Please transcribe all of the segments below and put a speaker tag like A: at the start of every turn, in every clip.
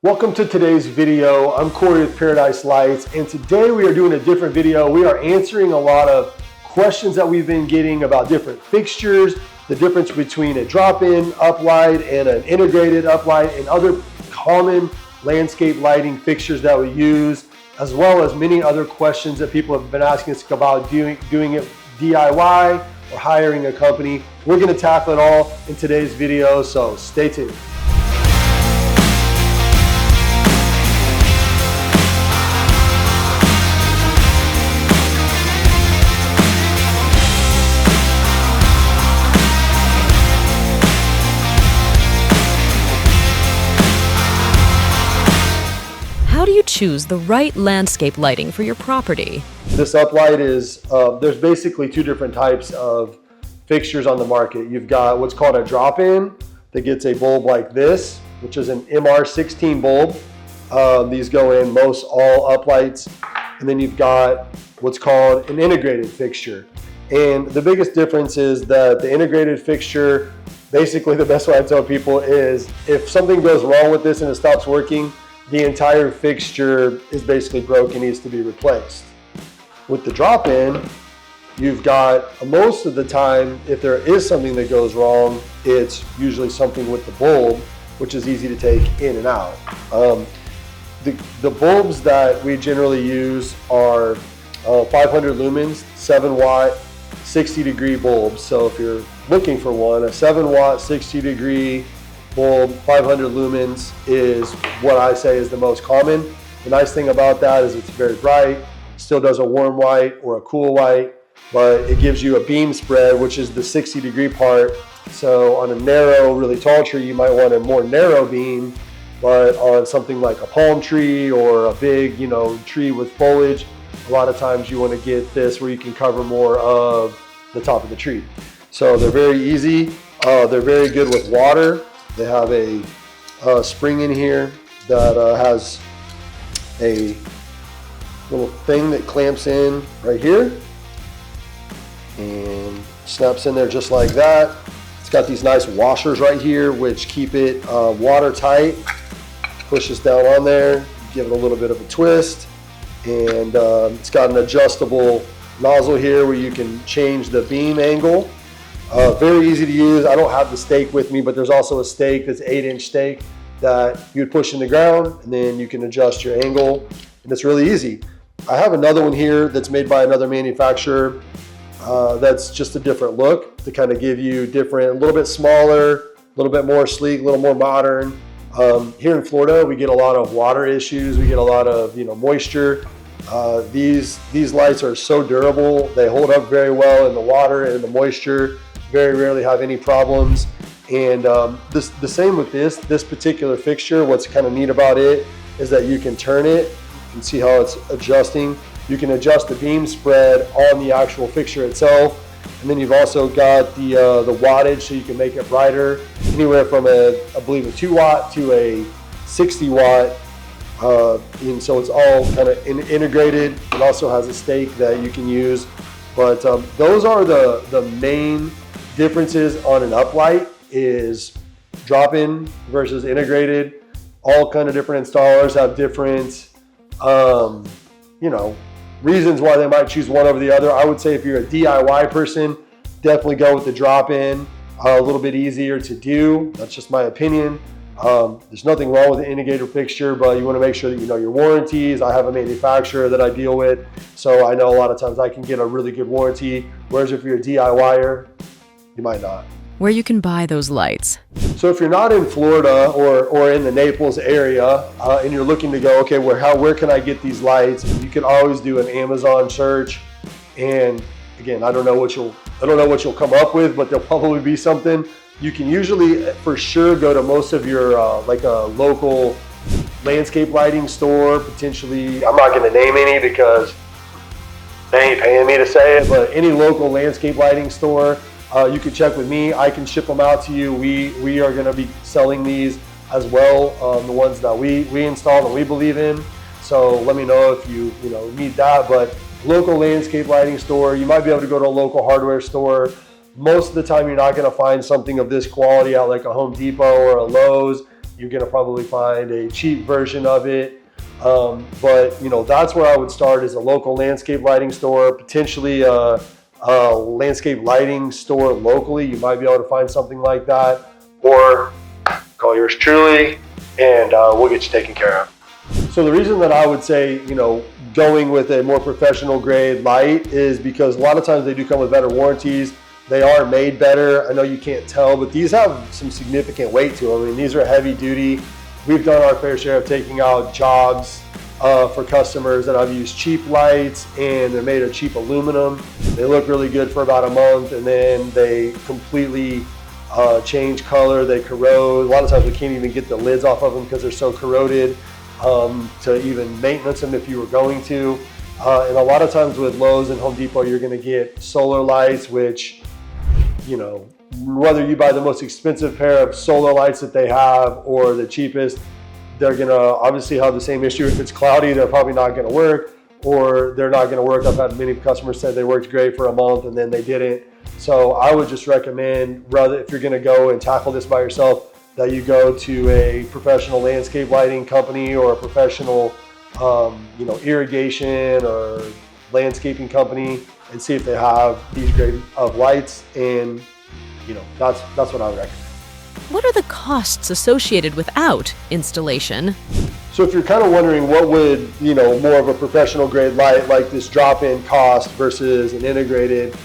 A: Welcome to today's video. I'm Corey with Paradise Lights, and today we are doing a different video. We are answering a lot of questions that we've been getting about different fixtures, the difference between a drop-in uplight and an integrated uplight, and other common landscape lighting fixtures that we use, as well as many other questions that people have been asking us about doing it DIY or hiring a company. We're going to tackle it all in today's video, so stay tuned.
B: How do you choose the right landscape lighting for your property?
A: This uplight is, there's basically two different types of fixtures on the market. You've got what's called a drop-in that gets a bulb like this, which is an MR16 bulb. These go in most all uplights. And then you've got what's called an integrated fixture. And the biggest difference is that the integrated fixture, basically the best way I tell people is if something goes wrong with this and it stops working, the entire fixture is basically broken, needs to be replaced. With the drop-in, you've got, most of the time, if there is something that goes wrong, it's usually something with the bulb, which is easy to take in and out. The bulbs that we generally use are 500 lumens, 7 watt, 60 degree bulbs. So if you're looking for one, a 7 watt, 60 degree bulb, 500 lumens is what I say is the most common. The nice thing about that is it's very bright, still does a warm white or a cool white, but it gives you a beam spread, which is the 60 degree part. So on a narrow, really tall tree, you might want a more narrow beam, but on something like a palm tree or a big, tree with foliage, a lot of times you want to get this where you can cover more of the top of the tree. So they're very easy. They're very good with water. They have a spring in here that has a little thing that clamps in right here and snaps in there just like that. It's got these nice washers right here which keep it watertight. Pushes down on there, give it a little bit of a twist, and it's got an adjustable nozzle here where you can change the beam angle. Very easy to use. I don't have the stake with me, but there's also a stake that's 8-inch stake that you would push in the ground, and then you can adjust your angle, and it's really easy. I have another one here that's made by another manufacturer that's just a different look to kind of give you different, a little bit smaller, a little bit more sleek, a little more modern. Here in Florida, we get a lot of water issues. We get a lot of moisture. These lights are so durable. They hold up very well in the water and the moisture. Very rarely have any problems. And the same with this particular fixture. What's kind of neat about it is that you can turn it and see how it's adjusting. You can adjust the beam spread on the actual fixture itself. And then you've also got the wattage, so you can make it brighter, anywhere from I believe a 2 watt to a 60 watt. And so it's all kind of integrated. It also has a stake that you can use. But those are the main differences on an uplight, is drop-in versus integrated. All kind of different installers have different, reasons why they might choose one over the other. I would say if you're a DIY person, definitely go with the drop-in. A little bit easier to do. That's just my opinion. There's nothing wrong with an integrated fixture, but you want to make sure that you know your warranties. I have a manufacturer that I deal with, so I know a lot of times I can get a really good warranty, whereas if you're a DIYer, you might not.
B: Where you can buy those lights.
A: So if you're not in Florida or in the Naples area and you're looking to go, okay, where can I get these lights? You can always do an Amazon search. And again, I don't know what you'll come up with, but there'll probably be something. You can usually for sure go to most of your like a local landscape lighting store, potentially. I'm not going to name any because they ain't paying me to say it, but any local landscape lighting store. You can check with me. I can ship them out to you. We are going to be selling these as well, the ones that we install and we believe in. So let me know if you need that. But local landscape lighting store, you might be able to go to a local hardware store. Most of the time, you're not going to find something of this quality at like a Home Depot or a Lowe's. you're gonna probably find a cheap version of it. But that's where I would start, is a local landscape lighting store, potentially a landscape lighting store locally. You might be able to find something like that, or call yours truly and we'll get you taken care of. So the reason that I would say, going with a more professional grade light is because a lot of times they do come with better warranties. They are made better. I know you can't tell, but these have some significant weight to them. I mean, these are heavy duty. We've done our fair share of taking out jobs for customers that I've used cheap lights, and they're made of cheap aluminum. They look really good for about a month, and then they completely change color, they corrode. A lot of times we can't even get the lids off of them because they're so corroded to even maintenance them if you were going to. And a lot of times with Lowe's and Home Depot, you're gonna get solar lights, which, whether you buy the most expensive pair of solar lights that they have or the cheapest, they're gonna obviously have the same issue. If it's cloudy, they're probably not gonna work, or they're not gonna work. I've had many customers say they worked great for a month and then they didn't. So I would just recommend, rather, if you're gonna go and tackle this by yourself, that you go to a professional landscape lighting company or a professional irrigation or landscaping company, and see if they have these grade of lights. And that's what I would recommend.
B: What are the costs associated without installation?
A: So if you're kind of wondering what would, more of a professional grade light like this drop-in cost versus an integrated,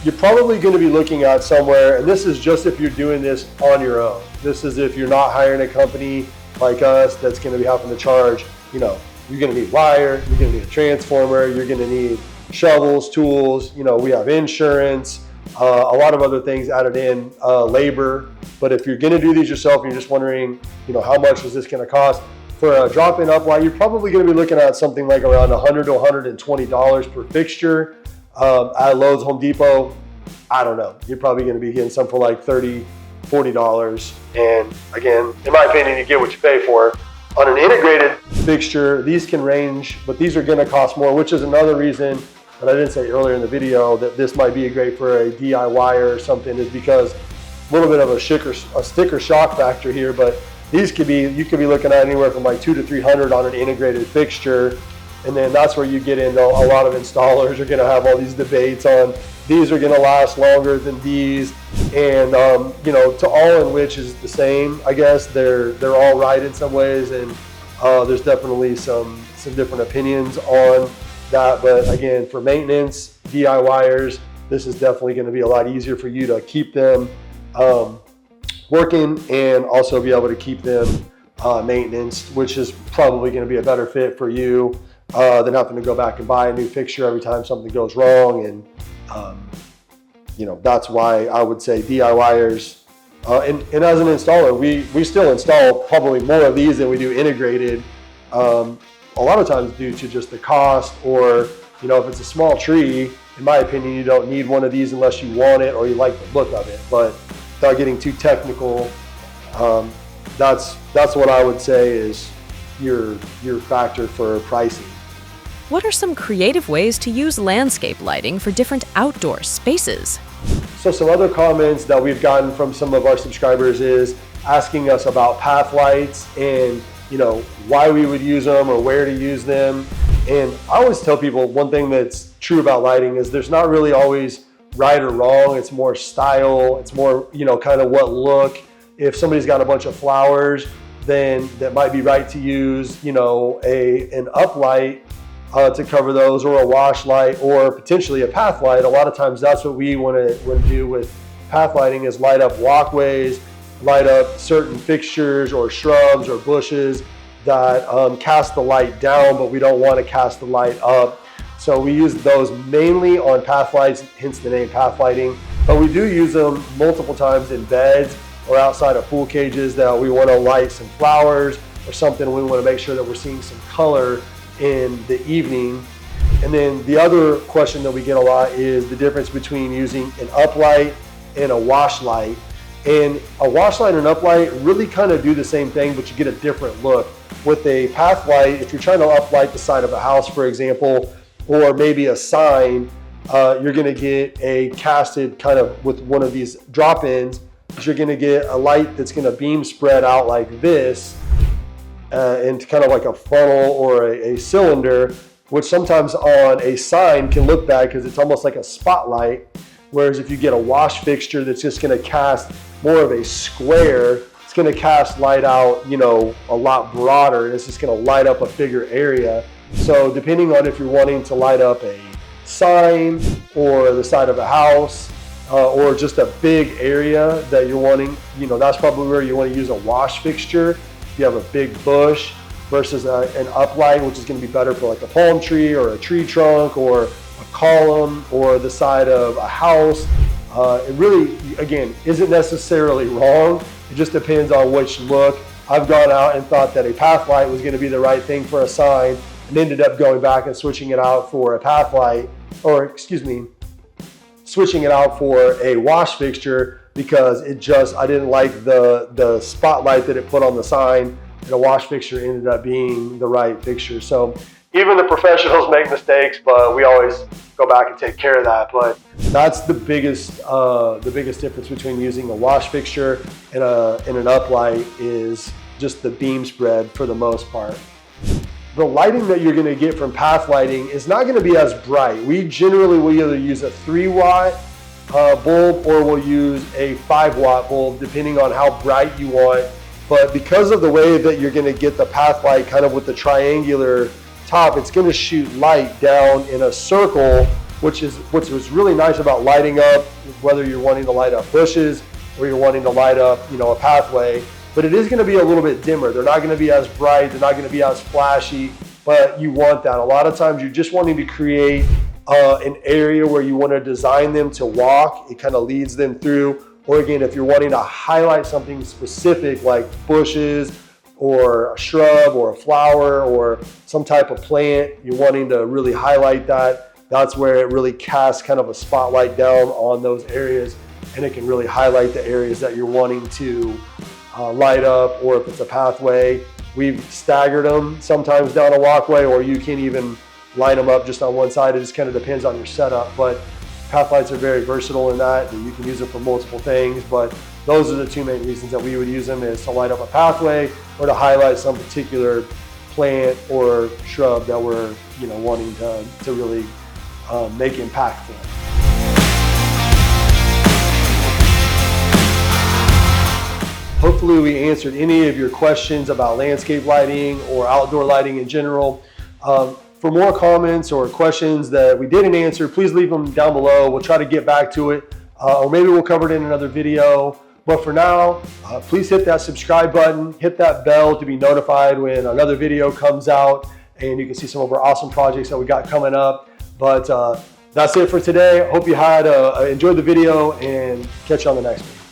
A: you're probably going to be looking at somewhere, and this is just if you're doing this on your own. This is if you're not hiring a company like us that's going to be having to charge, you're going to need wire, you're going to need a transformer, you're going to need shovels, tools, we have insurance, a lot of other things added in, labor. But if you're going to do these yourself and you're just wondering, how much is this going to cost? For a drop-in uplight, you're probably going to be looking at something like around $100 to $120 per fixture. At Lowe's, Home Depot, I don't know. You're probably going to be getting some for like $30, $40. And again, in my opinion, you get what you pay for. On an integrated fixture, these can range, but these are going to cost more, which is another reason that I didn't say earlier in the video that this might be great for a DIY or something, is because a little bit of a sticker shock factor here, but these you could be looking at anywhere from like $200 to $300 on an integrated fixture. And then that's where you get into a lot of installers are going to have all these debates on these are going to last longer than these, and to all in which is the same. I guess they're all right in some ways, and there's definitely some different opinions on that. But again, for maintenance, DIYers, this is definitely going to be a lot easier for you to keep them working, and also be able to keep them maintenance, which is probably going to be a better fit for you than having to go back and buy a new fixture every time something goes wrong. And that's why I would say DIYers, and as an installer, we still install probably more of these than we do integrated, a lot of times due to just the cost, or if it's a small tree, in my opinion, you don't need one of these unless you want it or you like the look of it. But without getting too technical, that's what I would say is your factor for pricing.
B: What are some creative ways to use landscape lighting for different outdoor spaces?
A: So some other comments that we've gotten from some of our subscribers is asking us about path lights and why we would use them or where to use them. And I always tell people, one thing that's true about lighting is there's not really always right or wrong. It's more style. It's more, kind of what look. If somebody's got a bunch of flowers, then that might be right to use, an uplight to cover those, or a wash light, or potentially a path light. A lot of times that's what we want to do with path lighting, is light up walkways, light up certain fixtures or shrubs or bushes that cast the light down, but we don't want to cast the light up. So we use those mainly on path lights, hence the name path lighting. But we do use them multiple times in beds or outside of pool cages that we want to light some flowers or something. We want to make sure that we're seeing some color in the evening. And then the other question that we get a lot is the difference between using an uplight and a wash light. And a wash light and an uplight really kind of do the same thing, but you get a different look. With a path light, if you're trying to uplight the side of a house, for example, or maybe a sign, you're going to get a casted kind of with one of these drop-ins you're going to get a light that's going to beam spread out like this, and kind of like a funnel or a cylinder, which sometimes on a sign can look bad because it's almost like a spotlight. Whereas if you get a wash fixture that's just going to cast more of a square, it's going to cast light out, you know, a lot broader, and it's just going to light up a bigger area. So depending on if you're wanting to light up a sign or the side of a house, or just a big area that you're wanting, you know, that's probably where you want to use a wash fixture. If you have a big bush versus an uplight, which is going to be better for like a palm tree or a tree trunk or a column or the side of a house. It really, again, isn't necessarily wrong. It just depends on which look. I've gone out and thought that a path light was going to be the right thing for a sign and ended up going back and switching it out for a path light, or excuse me, switching it out for a wash fixture because I didn't like the spotlight that it put on the sign, and a wash fixture ended up being the right fixture. So even the professionals make mistakes, but we always go back and take care of that. But that's the biggest difference between using a wash fixture and an uplight is just the beam spread for the most part. The lighting that you're going to get from path lighting is not going to be as bright. We generally will either use a 3-watt bulb or we'll use a 5-watt bulb depending on how bright you want. But because of the way that you're going to get the path light kind of with the triangular top, it's going to shoot light down in a circle, which was really nice about lighting up, whether you're wanting to light up bushes or you're wanting to light up, you know, a pathway. But it is going to be a little bit dimmer. They're not going to be as bright. They're not going to be as flashy, but you want that. A lot of times you're just wanting to create an area where you want to design them to walk. It kind of leads them through. Or again, if you're wanting to highlight something specific like bushes or a shrub or a flower or some type of plant, you're wanting to really highlight that. That's where it really casts kind of a spotlight down on those areas, and it can really highlight the areas that you're wanting to light up. Or if it's a pathway, we've staggered them sometimes down a walkway, or you can even line them up just on one side. It just kind of depends on your setup, but path lights are very versatile in that you can use them for multiple things. But those are the two main reasons that we would use them, is to light up a pathway or to highlight some particular plant or shrub that we're, you know, wanting to really make impactful. Hopefully we answered any of your questions about landscape lighting or outdoor lighting in general. For more comments or questions that we didn't answer, please leave them down below. We'll try to get back to it, or maybe we'll cover it in another video. But for now, please hit that subscribe button, hit that bell to be notified when another video comes out, and you can see some of our awesome projects that we got coming up. But that's it for today. Hope you had enjoyed the video, and catch you on the next one.